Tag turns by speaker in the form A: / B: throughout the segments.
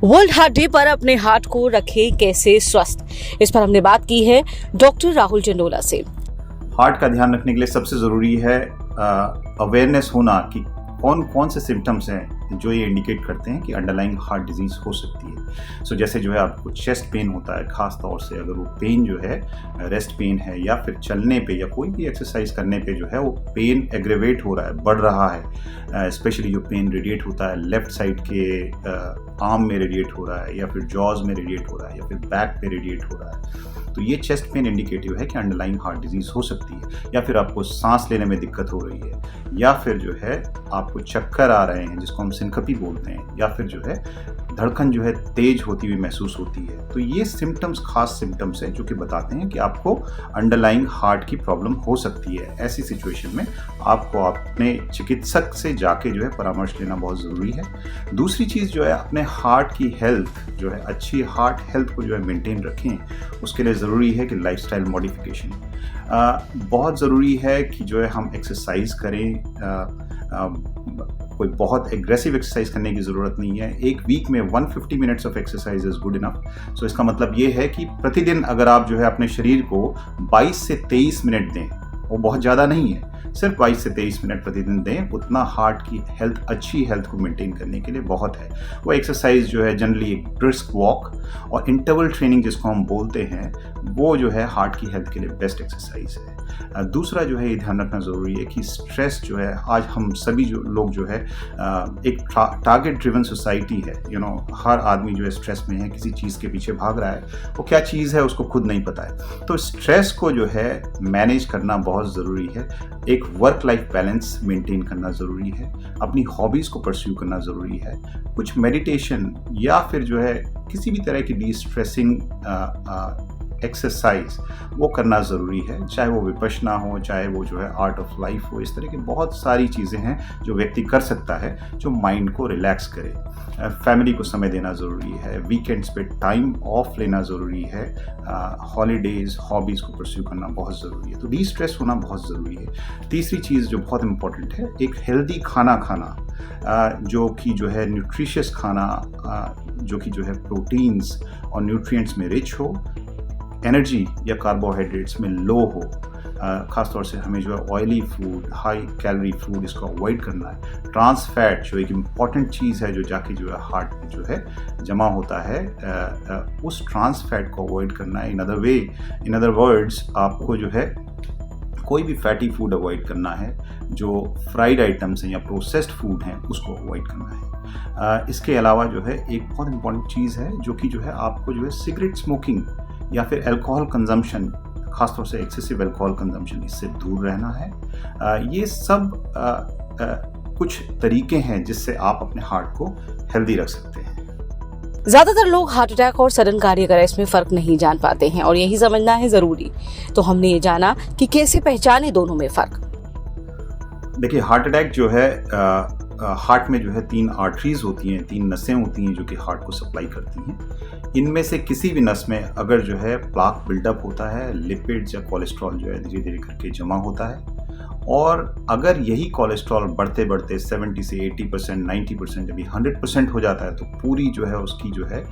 A: World heart day पर अपने heart को रखे कैसे स्वस्थ, इस पर हमने बात की है डॉक्टर राहुल चंडोला से।
B: हार्ट का ध्यान रखने के लिए सबसे ज़रूरी है अवेयरनेस होना कि कौन कौन से सिम्टम्स हैं जो ये इंडिकेट करते हैं कि अंडरलाइंग हार्ट डिजीज़ हो सकती है। सो जैसे जो है आपको चेस्ट पेन होता है, ख़ास तौर से अगर वो पेन जो है रेस्ट पेन है या फिर चलने पे या कोई भी एक्सरसाइज करने पे जो है वो पेन एग्रेवेट हो रहा है, बढ़ रहा है। स्पेशली जो पेन रेडिएट होता है लेफ़्ट साइड के आर्म में रेडिएट हो रहा है या फिर जॉज में रेडिएट हो रहा है या फिर बैक पे रेडिएट हो रहा है, तो ये चेस्ट पेन इंडिकेटिव है कि अंडरलाइंग हार्ट डिजीज़ हो सकती है। या फिर आपको सांस लेने में दिक्कत हो रही है, या फिर जो है आपको चक्कर आ रहे हैं जिसको हम सिनकपी बोलते हैं, या फिर जो है धड़कन जो है तेज होती हुई महसूस होती है। तो ये सिम्टम्स खास सिम्टम्स हैं जो कि बताते हैं कि आपको अंडरलाइंग हार्ट की प्रॉब्लम हो सकती है। ऐसी सिचुएशन में आपको अपने चिकित्सक से जाके जो है परामर्श लेना बहुत ज़रूरी है। दूसरी चीज़ जो है अपने हार्ट की हेल्थ जो है, अच्छी हार्ट हेल्थ को जो है मेंटेन रखें। उसके लिए ज़रूरी है कि लाइफस्टाइल मॉडिफिकेशन बहुत ज़रूरी है कि जो है हम एक्सरसाइज करें। कोई बहुत एग्रेसिव एक्सरसाइज करने की ज़रूरत नहीं है। एक वीक में 150 minutes of exercise is good enough. So इसका मतलब ये है कि प्रतिदिन अगर आप जो है अपने शरीर को 22 से 23 मिनट दें, वो बहुत ज़्यादा नहीं है, सिर्फ 22 से 23 मिनट प्रतिदिन दें, उतना हार्ट की हेल्थ, अच्छी हेल्थ को मेंटेन करने के लिए बहुत है। वो एक्सरसाइज जो है जनरली एक ब्रिस्क वॉक और इंटरवल ट्रेनिंग जिसको हम बोलते हैं, वो जो है हार्ट की हेल्थ के लिए बेस्ट एक्सरसाइज है। दूसरा जो है ये ध्यान रखना ज़रूरी है कि स्ट्रेस जो है, आज हम सभी जो लोग जो है एक टारगेट ड्रिवन सोसाइटी है। हर आदमी जो है स्ट्रेस में है, किसी चीज़ के पीछे भाग रहा है, वो क्या चीज़ है उसको खुद नहीं पता है। तो स्ट्रेस को जो है मैनेज करना बहुत ज़रूरी है। एक वर्क लाइफ बैलेंस मेंटेन करना ज़रूरी है। अपनी हॉबीज़ को परस्यू करना ज़रूरी है। कुछ मेडिटेशन या फिर जो है किसी भी तरह की डी स्ट्रेसिंग एक्सरसाइज वो करना ज़रूरी है, चाहे वो विपश्यना हो, चाहे वो जो है आर्ट ऑफ लाइफ हो। इस तरह की बहुत सारी चीज़ें हैं जो व्यक्ति कर सकता है जो माइंड को रिलैक्स करे। फैमिली को समय देना ज़रूरी है। वीकेंड्स पे टाइम ऑफ लेना ज़रूरी है। हॉलीडेज़, हॉबीज़ को परस्यू करना बहुत ज़रूरी है। तो डी स्ट्रेस होना बहुत ज़रूरी है। तीसरी चीज़ जो बहुत इम्पॉर्टेंट है, एक हेल्दी खाना खाना, जो कि जो है न्यूट्रिशियस खाना, जो कि जो है प्रोटीन्स और न्यूट्रिएंट्स में रिच हो, एनर्जी या कार्बोहाइड्रेट्स में लो हो। ख़ासतौर से हमें जो है oily food, high calorie food, इसको अवॉइड करना है। ट्रांस फैट जो एक इम्पॉर्टेंट चीज़ है जो जाके जो है हार्ट में जो है जमा होता है, उस ट्रांस फैट को अवॉइड करना है। इन अदर वर्ड्स आपको जो है कोई भी फैटी फूड अवॉइड करना है। जो फ्राइड आइटम्स हैं या प्रोसेस्ड फूड हैं उसको अवॉइड करना है। इसके अलावा जो है एक बहुत इम्पॉर्टेंट चीज़ है जो कि जो है आपको जो है सिगरेट स्मोकिंग या फिर अल्कोहल कंजम्पशन, खासतौर से एक्सेसिव अल्कोहल कंजम्पशन, इससे दूर रहना है। ये सब कुछ तरीके हैं जिससे आप अपने हार्ट को हेल्दी रख सकते हैं।
A: ज्यादातर लोग हार्ट अटैक और सडन कार्डियक अरेस्ट में फर्क नहीं जान पाते हैं और यही समझना है जरूरी। तो हमने ये जाना कि कैसे पहचाने दोनों में फर्क।
B: देखिए, हार्ट अटैक जो है हार्ट में जो है 3 आर्टरीज होती हैं, 3 नसें होती हैं जो कि हार्ट को सप्लाई करती हैं। इनमें से किसी भी नस में अगर जो है प्लाक बिल्डअप होता है, लिपिड्स या कोलेस्ट्रॉल जो है धीरे धीरे करके जमा होता है, और अगर यही कोलेस्ट्रॉल बढ़ते बढ़ते 70 से 80%, 90%, जब 100% हो जाता है, तो पूरी जो है उसकी जो है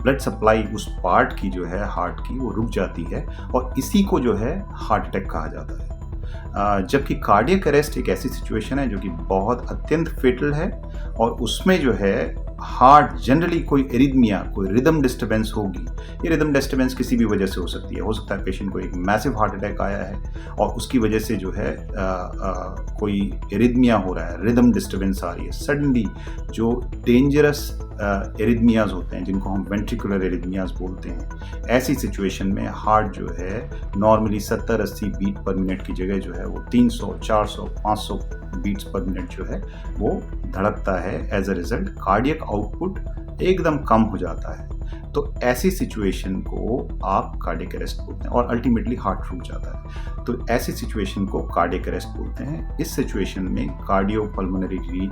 B: ब्लड सप्लाई उस पार्ट की जो है हार्ट की वो रुक जाती है, और इसी को जो है हार्ट अटैक कहा जाता है। जबकि कार्डियक अरेस्ट एक ऐसी सिचुएशन है जो कि बहुत अत्यंत फेटल है, और उसमें जो है हार्ट जनरली कोई एरिथमिया, कोई रिदम डिस्टर्बेंस होगी। ये रिदम डिस्टर्बेंस किसी भी वजह से हो सकती है। हो सकता है पेशेंट को एक मैसिव हार्ट अटैक आया है और उसकी वजह से जो है कोई एरिथमिया हो रहा है, रिदम डिस्टर्बेंस आ रही है। सडनली जो डेंजरस एरिथमियाज होते हैं जिनको हम वेंट्रिकुलर एरिथमियाज बोलते हैं, ऐसी सिचुएशन में हार्ट जो है नॉर्मली 70-80 बीट पर मिनट की जगह जो है वो 300, 400, 500 बीट्स पर मिनट जो है वो धड़कता है। As a result cardiac output एकदम कम हो जाता है। तो ऐसी सिचुएशन को आप कार्डियक अरेस्ट बोलते हैं और अल्टीमेटली हार्ट रुक जाता है। तो ऐसी सिचुएशन को कार्डियक अरेस्ट बोलते हैं। इस सिचुएशन में कार्डियोपल्मोनरी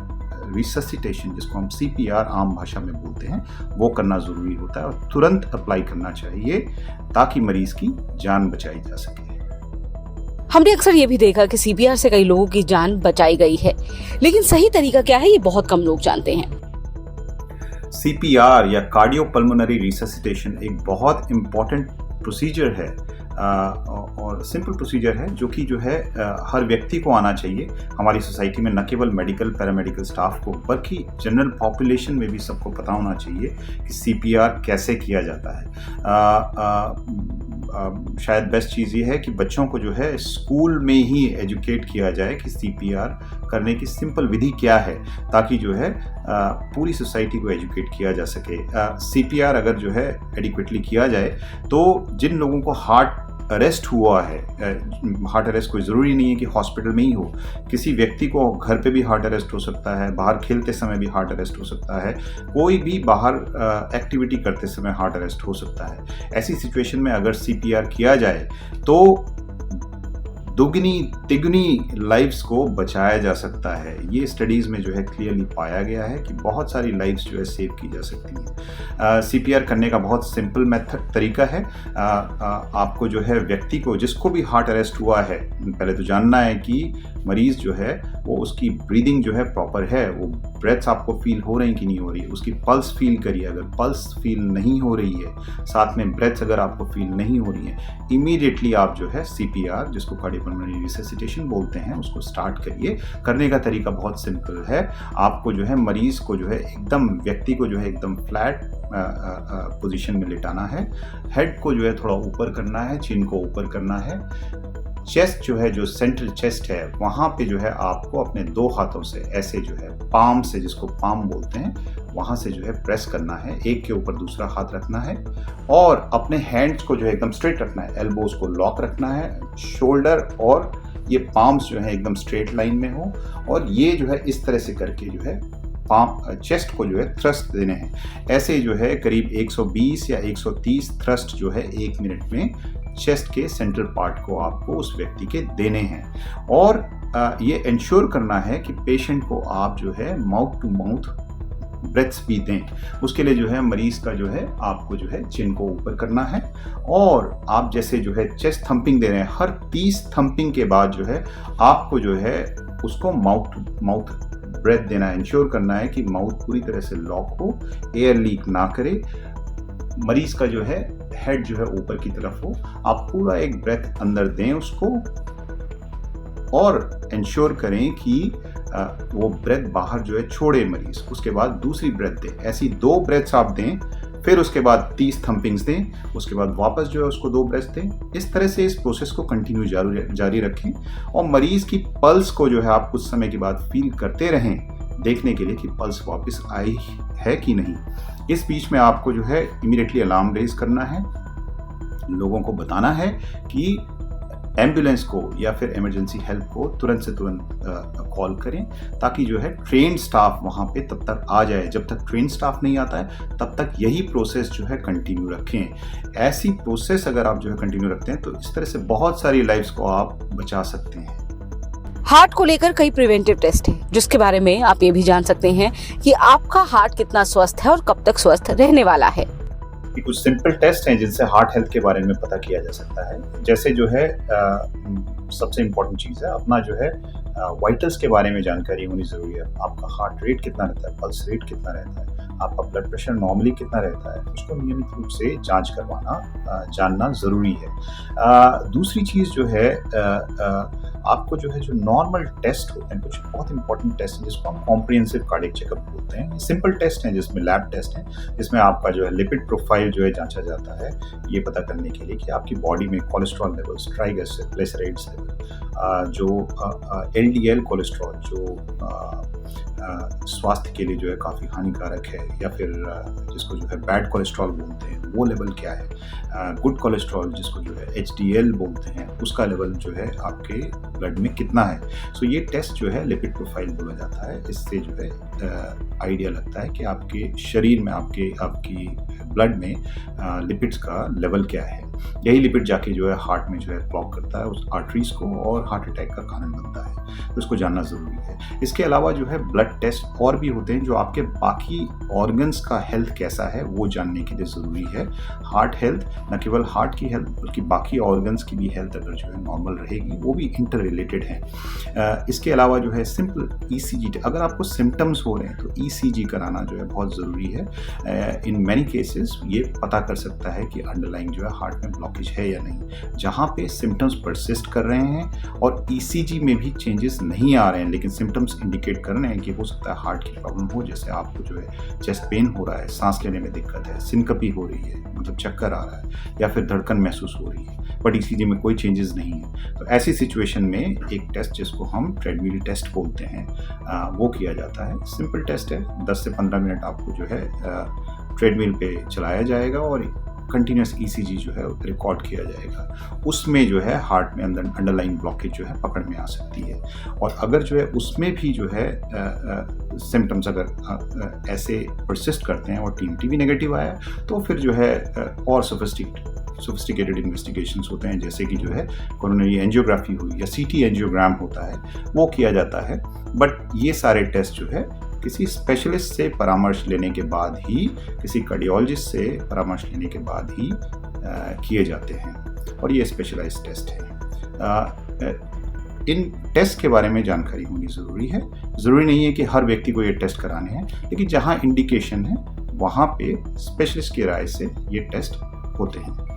B: रिससिटेशन, जिसको हम CPR आम भाषा में बोलते हैं, वो करना ज़रूरी होता है और तुरंत अप्लाई करना चाहिए ताकि मरीज़ की जान बचाई जा सके।
A: हमने अक्सर ये भी देखा कि CPR से कई लोगों की जान बचाई गई है, लेकिन सही तरीका क्या है ये बहुत कम लोग जानते हैं।
B: CPR या कार्डियोपल्मोनरी रिससिटेशन एक बहुत इम्पॉर्टेंट प्रोसीजर है और सिंपल प्रोसीजर है जो है हर व्यक्ति को आना चाहिए हमारी सोसाइटी में, न केवल मेडिकल पैरामेडिकल स्टाफ को बल्कि जनरल पॉपुलेशन में भी सबको पता होना चाहिए कि CPR कैसे किया जाता है। शायद बेस्ट चीज़ ये है कि बच्चों को स्कूल में ही एजुकेट किया जाए कि CPR करने की सिंपल विधि क्या है, ताकि पूरी सोसाइटी को एजुकेट किया जा सके। CPR अगर एडिक्वेटली किया जाए तो जिन लोगों को हार्ट अरेस्ट हुआ है, हार्ट अरेस्ट कोई ज़रूरी नहीं है कि हॉस्पिटल में ही हो, किसी व्यक्ति को घर पे भी हार्ट अरेस्ट हो सकता है, बाहर खेलते समय भी हार्ट अरेस्ट हो सकता है, कोई भी बाहर एक्टिविटी करते समय हार्ट अरेस्ट हो सकता है। ऐसी सिचुएशन में अगर CPR किया जाए तो दुगनी तिगुनी लाइफ्स को बचाया जा सकता है। ये स्टडीज़ में क्लियरली पाया गया है कि बहुत सारी लाइफ्स सेव की जा सकती हैं। CPR करने का बहुत सिंपल तरीका है। आपको व्यक्ति को, जिसको भी हार्ट अरेस्ट हुआ है, पहले तो जानना है कि मरीज़ वो उसकी ब्रीदिंग प्रॉपर है, वो ब्रेथ्स आपको फील हो रही कि नहीं हो रही है, उसकी पल्स फील करिए। अगर पल्स फील नहीं हो रही है, साथ में ब्रेथ्स अगर आपको फील नहीं हो रही है, इमीडिएटली आप CPR, जिसको कार्डियोपल्मोनरी रिससिटेशन बोलते हैं, उसको स्टार्ट करिए। करने का तरीका बहुत सिंपल है। आपको मरीज़ को एकदम, व्यक्ति को एकदम फ्लैट पोजीशन में लिटाना है, हेड को थोड़ा ऊपर करना है, चिन को ऊपर करना है, चेस्ट जो सेंट्रल चेस्ट है वहाँ पे आपको अपने 2 हाथों से ऐसे पाम से, जिसको पाम बोलते हैं, वहाँ से प्रेस करना है, एक के ऊपर दूसरा हाथ रखना है और अपने हैंड्स को एकदम स्ट्रेट रखना है, एल्बोज को लॉक रखना है, शोल्डर और ये पाम्स एकदम स्ट्रेट लाइन में हो और ये इस तरह से करके पाम चेस्ट को थ्रस्ट देने हैं। ऐसे करीब 120 या 130 थ्रस्ट 1 मिनट में चेस्ट के सेंट्रल पार्ट को आपको उस व्यक्ति के देने हैं और ये इंश्योर करना है कि पेशेंट को आप माउथ टू माउथ ब्रेथ्स भी दें। उसके लिए मरीज का आपको चिन को ऊपर करना है और आप जैसे चेस्ट थंपिंग दे रहे हैं, हर 30 थंपिंग के बाद आपको उसको माउथ टू माउथ ब्रेथ देना है। इंश्योर करना है कि माउथ पूरी तरह से लॉक हो, एयर लीक ना करे, मरीज का हेड ऊपर की तरफ हो। आप पूरा एक ब्रेथ अंदर दें उसको और इंश्योर करें कि वो ब्रेथ बाहर छोड़े मरीज। उसके बाद दूसरी ब्रेथ दें। ऐसी 2 ब्रेथ्स आप दें, फिर उसके बाद 30 थंपिंग्स दें, उसके बाद वापस उसको 2 ब्रेथ्स दें। इस तरह से इस प्रोसेस को कंटिन्यू जारी रखें और मरीज की पल्स को आप कुछ समय के बाद फील करते रहें, देखने के लिए कि पल्स वापस आई है कि नहीं। इस बीच में आपको इमीडिएटली अलार्म रेज करना है, लोगों को बताना है कि एम्बुलेंस को या फिर इमरजेंसी हेल्प को तुरंत से तुरंत कॉल करें, ताकि ट्रेन्ड स्टाफ वहाँ पे तब तक आ जाए। जब तक ट्रेन्ड स्टाफ नहीं आता है तब तक यही प्रोसेस कंटिन्यू रखें। ऐसी प्रोसेस अगर आप कंटिन्यू रखते हैं तो इस तरह से बहुत सारी लाइफ्स को आप बचा सकते हैं।
A: हार्ट को लेकर कई प्रिवेंटिव टेस्ट हैं, जिसके बारे में आप ये भी जान सकते हैं कि आपका हार्ट कितना स्वस्थ है और कब तक स्वस्थ रहने वाला है।
B: कुछ सिंपल टेस्ट हैं जिनसे हार्ट हेल्थ के बारे में पता किया जा सकता है। जैसे सबसे इम्पोर्टेंट चीज़ है अपना वाइटल्स के बारे में जानकारी होनी ज़रूरी है। आपका हार्ट रेट कितना रहता है, पल्स रेट कितना रहता है, आपका ब्लड प्रेशर नॉर्मली कितना रहता है, उसको नियमित रूप से जांच करवाना जानना ज़रूरी है। दूसरी चीज़ आपको जो नॉर्मल टेस्ट होते हैं, कुछ बहुत इंपॉर्टेंट टेस्ट हैं जिसको हम कॉम्प्रिहेंसिव कार्डियक चेकअप बोलते हैं। ये सिंपल टेस्ट हैं जिसमें लैब टेस्ट हैं, जिसमें आपका लिपिड प्रोफाइल जांचा जाता है, ये पता करने के लिए कि आपकी बॉडी में cholesterol levels, triglycerides level, LDL cholesterol स्वास्थ्य के लिए काफ़ी हानिकारक है, या फिर जिसको बैड कोलेस्ट्रॉल बोलते हैं वो लेवल क्या है, गुड कोलेस्ट्रॉल जिसको HDL बोलते हैं उसका लेवल आपके ब्लड में कितना है। सो ये टेस्ट लिपिड प्रोफाइल बोला जाता है। इससे आइडिया लगता है कि आपके शरीर में आपकी ब्लड में लिपिड्स का लेवल क्या है। यही लिपिड जाके हार्ट में ब्लॉक करता है उस आर्टरीज को और हार्ट अटैक का कारण बनता है, तो इसको जानना ज़रूरी है। इसके अलावा है ब्लड टेस्ट और भी होते हैं जो आपके बाकी ऑर्गन्स का हेल्थ कैसा है वो जानने के लिए ज़रूरी है। हार्ट हेल्थ, न केवल हार्ट की हेल्थ बल्कि बाकी ऑर्गन्स की भी हेल्थ अगर जो है नॉर्मल रहेगी वो भी इंटर रिलेटेड है। इसके अलावा जो है सिंपल ईसीजी, अगर आपको सिम्टम्स हो रहे हैं तो ईसीजी कराना जो है बहुत ज़रूरी है। इन मैनी केसेस ये पता कर सकता है कि अंडरलाइंग जो है हार्ट में ब्लॉकेज है या नहीं। जहाँ पे सिम्टम्स परसिस्ट कर रहे हैं और ईसीजी में भी चेंजेस नहीं आ रहे हैं लेकिन सिम्टम्स इंडिकेट कर रहे हैं कि हो सकता है हार्ट की प्रॉब्लम हो, जैसे आपको जो है चेस्ट पेन हो रहा है, सांस लेने में दिक्कत है, सिनकपी हो रही है, मतलब चक्कर आ रहा है या फिर धड़कन महसूस हो रही है बट ईसीजी में कोई चेंजेस नहीं है, तो ऐसी सिचुएशन में एक टेस्ट जिसको हम ट्रेडमिल टेस्ट बोलते हैं वो किया जाता है। सिंपल टेस्ट है, 10 से 15 मिनट आपको जो है ट्रेडमिल पे चलाया जाएगा और कंटिन्यूस ईसीजी जो है रिकॉर्ड किया जाएगा। उसमें जो है हार्ट में अंडरलाइंग ब्लॉकेज जो है पकड़ में आ सकती है और अगर जो है उसमें भी जो है सिम्टम्स अगर ऐसे परसिस्ट करते हैं और टीएमटी भी नेगेटिव आया तो फिर जो है और सोफिस्टिकेटेड इन्वेस्टिगेशंस होते हैं, जैसे कि जो है कोरोनरी एंजियोग्राफी हुई या सीटी एंजियोग्राम होता है वो किया जाता है। बट ये सारे टेस्ट जो है किसी स्पेशलिस्ट से परामर्श लेने के बाद ही, किसी कार्डियोलॉजिस्ट से परामर्श लेने के बाद ही किए जाते हैं और ये स्पेशलाइज्ड टेस्ट है। इन टेस्ट के बारे में जानकारी होनी ज़रूरी है। ज़रूरी नहीं है कि हर व्यक्ति को ये टेस्ट कराने हैं, लेकिन जहाँ इंडिकेशन है वहाँ पे स्पेशलिस्ट की राय से ये टेस्ट होते हैं।